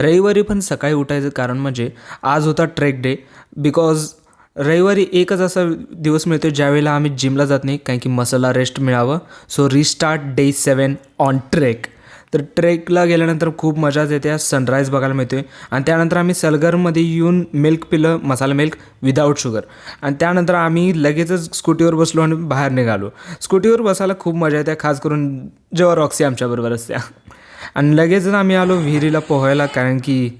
रविवारी पण सकाळी उठायचं कारण म्हणजे आज होता ट्रेक डे. बिकॉज रविवारी एकच असा दिवस मिळतो ज्यावेळेला आम्ही जिमला जात नाही, कारण की मसलला रेस्ट मिळावं. So restart day 7 on trek. तर ट्रेकला गेल्यानंतर खूप मजाच येते. सनराईज बघायला मिळतो आहे आणि त्यानंतर आम्ही सलगरमध्ये येऊन मिल्क पिलं, मसाला मिल्क विदाऊट शुगर. आणि त्यानंतर आम्ही लगेचच स्कूटीवर बसलो आणि बाहेर निघालो. स्कूटीवर बसायला खूप मजा येते, खास करून जेव्हा रॉक्सी आमच्याबरोबर असते. आणि लगेचच आम्ही आलो विहिरीला पोहायला, कारण की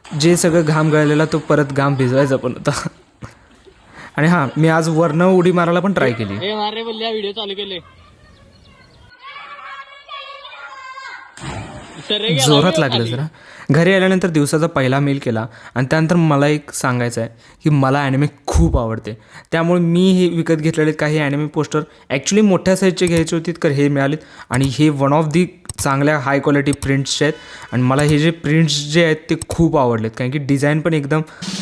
जे सगळं घाम गळलेला तो परत घाम भिजवायचा पण होता. आणि हां, मी आज वरनं उडी मारायला पण ट्राय केली. व्हिडिओ चालू केले जोरात लागलं जरा. घरी आल्यानंतर दिवसाचा पहिला मील केला आणि त्यानंतर मला एक सांगायचं आहे की मला ॲनिमे खूप आवडते. त्यामुळे मी हे विकत घेतलेले काही ॲनिमे पोस्टर ॲक्च्युली मोठ्या साईजचे घ्यायचे होते, तर हे मिळालेत. आणि हे वन ऑफ दी चांगल्या हाय क्वालिटी प्रिंट्सचे आहेत आणि मला हे जे प्रिंट्स जे आहेत ते खूप आवडलेत, कारण की डिझाईन पण एकदम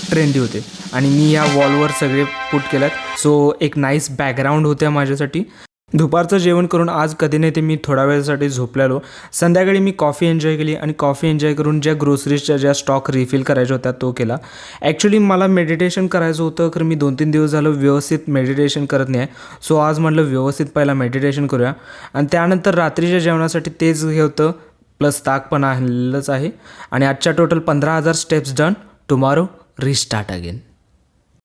ट्रेंडी होते. आणि मी या वॉलवर सगळे पुट केल्यात. सो एक नाईस बॅकग्राऊंड होत्या माझ्यासाठी. दुपारचं जेवण करून आज कधी नाही ते मी थोड्या वेळासाठी झोपलेलो. संध्याकाळी मी कॉफी एन्जॉय केली आणि कॉफी एन्जॉय करून ज्या ग्रोसरीजच्या ज्या स्टॉक रिफिल करायच्या होत्या तो केला. ॲक्च्युली मला मेडिटेशन करायचं होतं, कारण मी 2-3 दिवस झालं व्यवस्थित मेडिटेशन करत नाही आहे. सो आज म्हटलं व्यवस्थित पहिला मेडिटेशन करूया आणि त्यानंतर रात्रीच्या जेवणासाठी तेच हे होतं, प्लस ताक पण आणलंच आहे. आणि आजच्या total 15,000 steps done. Tomorrow restart again.